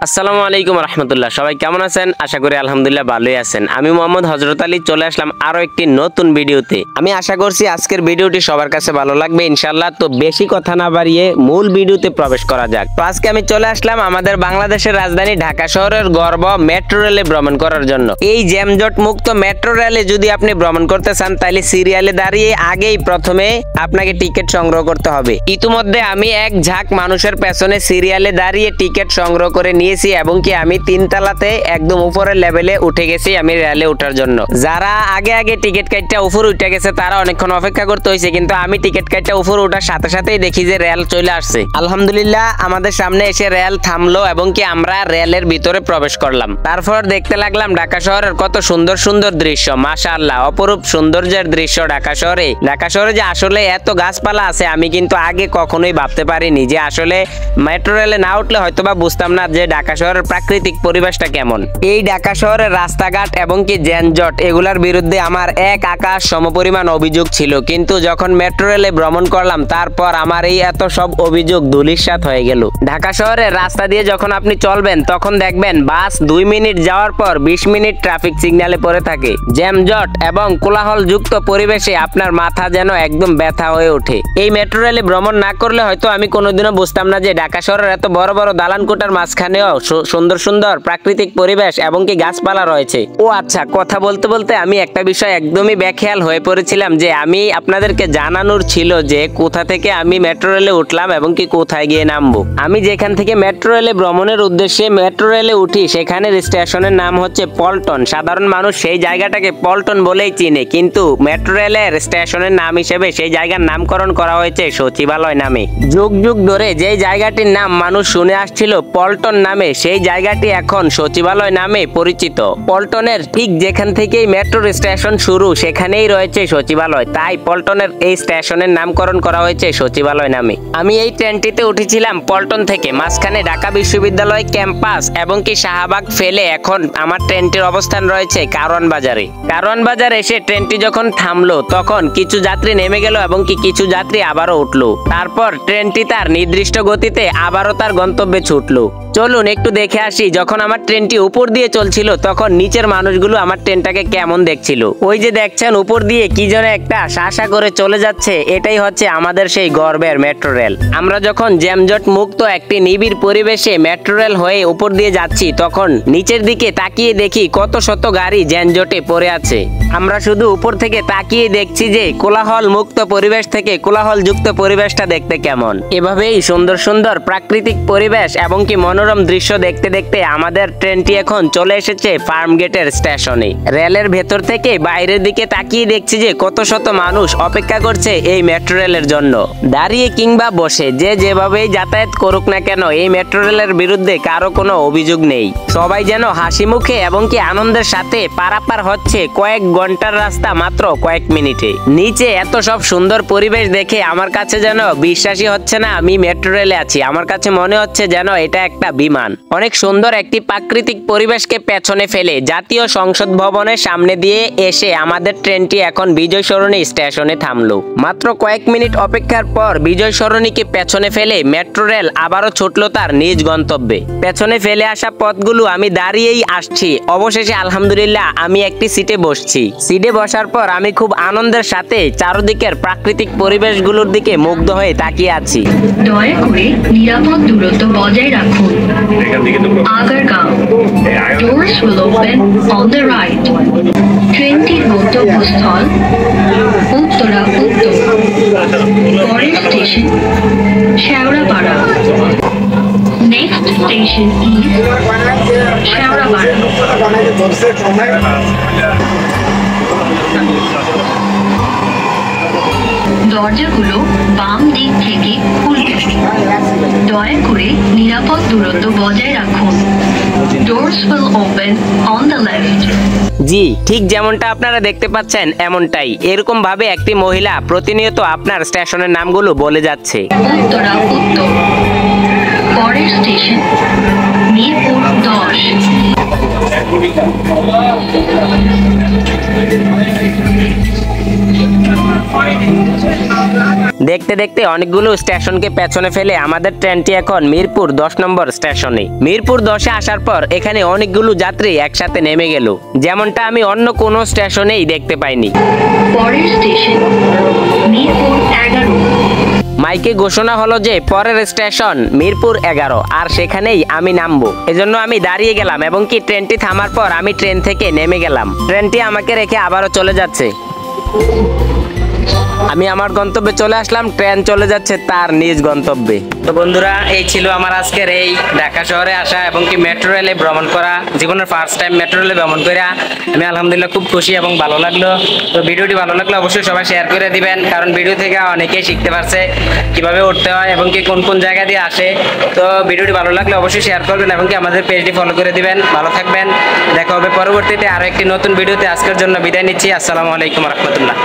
আসসালামু আলাইকুম রহমতুল্লাহ। সবাই কেমন আছেন? আশা করি আলহামদুলিল্লাহ ভালোই আছেন। আমি মোহাম্মদ হযরত আলী চলে আসলাম আরো একটি নতুন ভিডিওতে। আমি আশা করছি আজকের ভিডিওটি সবার কাছে ভালো লাগবে ইনশাআল্লাহ। তো বেশি কথা না বাড়িয়ে মূল ভিডিওতে প্রবেশ করা যাক। তো আজকে আমি চলে আসলাম আমাদের বাংলাদেশের রাজধানী ঢাকা শহরের গর্ব মেট্রো রেলে ভ্রমণ করার জন্য। এই জ্যামজট মুক্ত মেট্রো রেলে যদি আপনি ভ্রমণ করতে চান তাহলে সিরিয়ালে দাঁড়িয়ে আগেই প্রথমে আপনাকে টিকিট সংগ্রহ করতে হবে। ইতিমধ্যে আমি এক ঝাঁক মানুষের পেছনে সিরিয়ালে দাঁড়িয়ে টিকিট সংগ্রহ করে নিয়েছি এবং কি আমি 3 তলাতে একদম উপরের লেভেলে উঠে গেছি আমি রেলে ওঠার জন্য। যারা আগে আগে টিকিট কাটটা উপরে উঠে গেছে তারা অনেকক্ষণ অপেক্ষা করতে হয়েছে, কিন্তু আমি টিকিট কাটটা উপরে ওঠার সাথে সাথেই দেখি যে রেল চলে আসছে। আলহামদুলিল্লাহ আমাদের সামনে এসে রেল থামলো এবং কি আমরা রেলের ভিতরে প্রবেশ করলাম। তারপর দেখতে লাগলাম ঢাকা শহরের কত সুন্দর সুন্দর দৃশ্য। মাশাআল্লাহ, অপরূপ সৌন্দর্যের দৃশ্য ঢাকা শহরে। ঢাকা শহরে যে আসলে এত গাছপালা আছে আমি কিন্তু আগে কখনোই ভাবতে পারিনি, যে আসলে মেট্রো রেলে না উঠলে হয়তোবা বুঝতাম না যে ঢাকা শহরের প্রাকৃতিক পরিবেশটা কেমন। এই ঢাকা শহরের রাস্তাঘাট এবং কি যানজট এগুলার বিরুদ্ধে আমার এক আকাশ সমপরিমাণ অভিযোগ ছিল, কিন্তু যখন মেট্রো রেলে ভ্রমণ করলাম তারপর আমার এই এত সব অভিযোগ ধূলিসাৎ হয়ে গেল। ঢাকা শহরের রাস্তা দিয়ে যখন আপনি চলবেন তখন দেখবেন বাস 2 মিনিট যাওয়ার পর 20 মিনিট ট্রাফিক সিগন্যালে পড়ে থাকে। জ্যামজট এবং কোলাহল যুক্ত পরিবেশে আপনার মাথা যেন একদম ব্যথা হয়ে ওঠে। এই মেট্রো রেলে ভ্রমণ না করলে হয়তো আমি কোনোদিনও বুঝতাম না যে ঢাকা শহরের এত বড় বড় দালান কোঠার মাঝখানেও সুন্দর সুন্দর প্রাকৃতিক পরিবেশ এবং কি গাছপালা রয়েছে। ও আচ্ছা, কথা বলতে বলতে আমি একটা বিষয় একদমই বেখেয়াল হয়ে পড়েছিলাম, যে আমি আপনাদেরকে জানানোর ছিল যে কোথা থেকে আমি মেট্রো রেলে উঠলাম এবং কি কোথায় গিয়ে নামবো। আমি যেখান থেকে মেট্রো রেলে ভ্রমণের উদ্দেশ্যে মেট্রো রেলে উঠি সেখানের স্টেশনের নাম হচ্ছে পল্টন। সাধারণ মানুষ সেই জায়গাটাকে পল্টন বলেই চিনে, কিন্তু মেট্রো রেলের স্টেশনের নাম হিসেবে সেই জায়গার নামকরণ করা হয়েছে সচিবালয় নামে। যুগ যুগ ধরে যে জায়গাটির নাম মানুষ শুনে আসছিল পল্টন নামে, সেই জায়গাটি এখন সচিবালয় নামে পরিচিত। পল্টনের ঠিক যেখান থেকেই মেট্রোর স্টেশন শুরু সেখানেই রয়েছে সচিবালয়, তাই পল্টনের এই স্টেশনের নামকরণ করা হয়েছে সচিবালয় নামে। আমি এই ট্রেনটিতে উঠেছিলাম পল্টন থেকে। মাঝখানে ঢাকা বিশ্ববিদ্যালয় ক্যাম্পাস এবং কি শাহবাগ ফেলে এখন আমার ট্রেনটির অবস্থান রয়েছে কারওয়ান বাজারে। কারওয়ান বাজার এসে ট্রেনটি যখন থামলো তখন কিছু যাত্রী নেমে গেল এবং কি কিছু যাত্রী আবারও উঠলো। তারপর ট্রেনটি তার নির্দিষ্ট গতিতে আবারও তার গন্তব্যে ছুটলো। চলুন একটু দেখে আসি যখন আমার ট্রেনটি উপর দিয়ে চলছিল তখন নিচের মানুষগুলো আমার ট্রেনটাকে কেমন দেখছিল। ওই যে দেখছেন উপর দিয়ে কি যেন একটা শাসা করে চলে যাচ্ছে, এটাই হচ্ছে আমাদের সেই গর্বের মেট্রো রেল। আমরা যখন জ্যামজট মুক্ত একটি নিবিড় পরিবেশে মেট্রো রেল হয়ে উপর দিয়ে যাচ্ছি তখন নিচের দিকে তাকিয়ে দেখি কত শত গাড়ি যানজটে পড়ে আছে। আমরা শুধু উপর থেকে তাকিয়ে দেখছি যে কোলাহল মুক্ত পরিবেশ থেকে কোলাহল যুক্ত পরিবেশটা দেখতে কেমন। এভাবেই সুন্দর সুন্দর প্রাকৃতিক পরিবেশ এবং কি মনোরম দৃশ্য দেখতে দেখতে আমাদের ট্রেনটি এখন চলে এসেছে ফার্মগেটের স্টেশনে। রেলের ভেতর থেকে বাইরের দিকে তাকিয়ে দেখছি যে কত শত মানুষ অপেক্ষা করছে এই মেট্রো রেলের জন্য। দাঁড়িয়ে কিংবা বসে যে যেভাবেই যাতায়াত করুক না কেন এই মেট্রো রেলের বিরুদ্ধে কারো কোনো অভিযোগ নেই। সবাই যেন হাসি মুখে এবং কি আনন্দের সাথে পারাপার হচ্ছে কয়েক ঘন্টার রাস্তা মাত্র কয়েক মিনিটে। নিচে এত সব সুন্দর পরিবেশ দেখে আমার কাছে যেন বিশ্বাসই হচ্ছে না আমি মেট্রো রেলে আছি। আমার কাছে মনে হচ্ছে যেন এটা একটা বিমান। অনেক সুন্দর একটি প্রাকৃতিক পরিবেশকে পেছনে ফেলে জাতীয় সংসদ ভবনের সামনে দিয়ে এসে আমাদের ট্রেনটি এখন বিজয় সরণি স্টেশনে থামলো। মাত্র কয়েক মিনিট অপেক্ষার পর বিজয় সরণিকে পেছনে ফেলে মেট্রো রেল আবারও ছুটলো তার নিজ গন্তব্যে। পেছনে ফেলে আসা পথগুলো আমি দাঁড়িয়েই আসছি। অবশেষে আলহামদুলিল্লাহ আমি একটি সিটে বসছি। সিটে বসার পর আমি খুব আনন্দের সাথে চারদিকের প্রাকৃতিক পরিবেশগুলোর দিকে মুগ্ধ হয়ে তাকিয়ে আছি। দয়া করে নিরাপদ দূরত্ব বজায় রাখুন। Agargaon, doors will open on the right. ট্রেনটির গন্তব্যস্থল উত্তরা উত্তর। পরের station Shewrapara. Next station is Shewrapara. দরজাগুলো বাম দিক থেকে খুলবে। দয়া করে নিরাপদ দূরত্ব বজায় রাখুন। Doors will open on the left. জি, ঠিক যেমনটা আপনারা দেখতে পাচ্ছেন এমনটাই। এরকম ভাবে একটি মহিলা প্রতিনিয়ত আপনার স্টেশনের নামগুলো বলে যাচ্ছে। উত্তরা উত্তর। পরের স্টেশন মিরপুর 10। দেখতে দেখতে অনেকগুলো স্টেশনকে পেছনে ফেলে আমাদের ট্রেনটি এখন মিরপুর 10 নম্বর স্টেশনে। মিরপুর 10-এ আসার পর এখানে অনেকগুলো যাত্রী একসাথে নেমে গেল, যেমনটা আমি অন্য কোনো স্টেশনেই দেখতে পাইনি। পরের স্টেশন মিরপুর 11। মাইকে ঘোষণা হলো যে পরের স্টেশন মিরপুর 11, আর সেখানেই আমি নামবো। এজন্য আমি দাঁড়িয়ে গেলাম এবং কি ট্রেনটি থামার পর আমি ট্রেন থেকে নেমে গেলাম। ট্রেনটি আমাকে রেখে আবারও চলে যাচ্ছে। আমি আমার গন্তব্যে চলে আসলাম, ট্রেন চলে যাচ্ছে তার নিজ গন্তব্যে। তো বন্ধুরা, এই ছিল আমার আজকের এই ঢাকা শহরে আসা এবং কি মেট্রো রেলে ভ্রমণ করা। জীবনের ফার্স্ট টাইম মেট্রো রেলে ভ্রমণ করে আমি আলহামদুলিল্লাহ খুব খুশি এবং ভালো লাগলো। তো ভিডিওটি ভালো লাগলে অবশ্যই সবাই শেয়ার করে দিবেন, কারণ ভিডিও থেকে অনেকেই শিখতে পারছে কিভাবে উঠতে হয় এবং কি কোন কোন জায়গা দিয়ে আসে। তো ভিডিওটি ভালো লাগলে অবশ্যই শেয়ার করবেন এবং কি আমাদের পেজটি ফলো করে দিবেন। ভালো থাকবেন, দেখা হবে পরবর্তীতে আরো একটি নতুন ভিডিওতে। আজকের জন্য বিদায় নিচ্ছি। আসসালামু আলাইকুম রহমতুল্লাহ।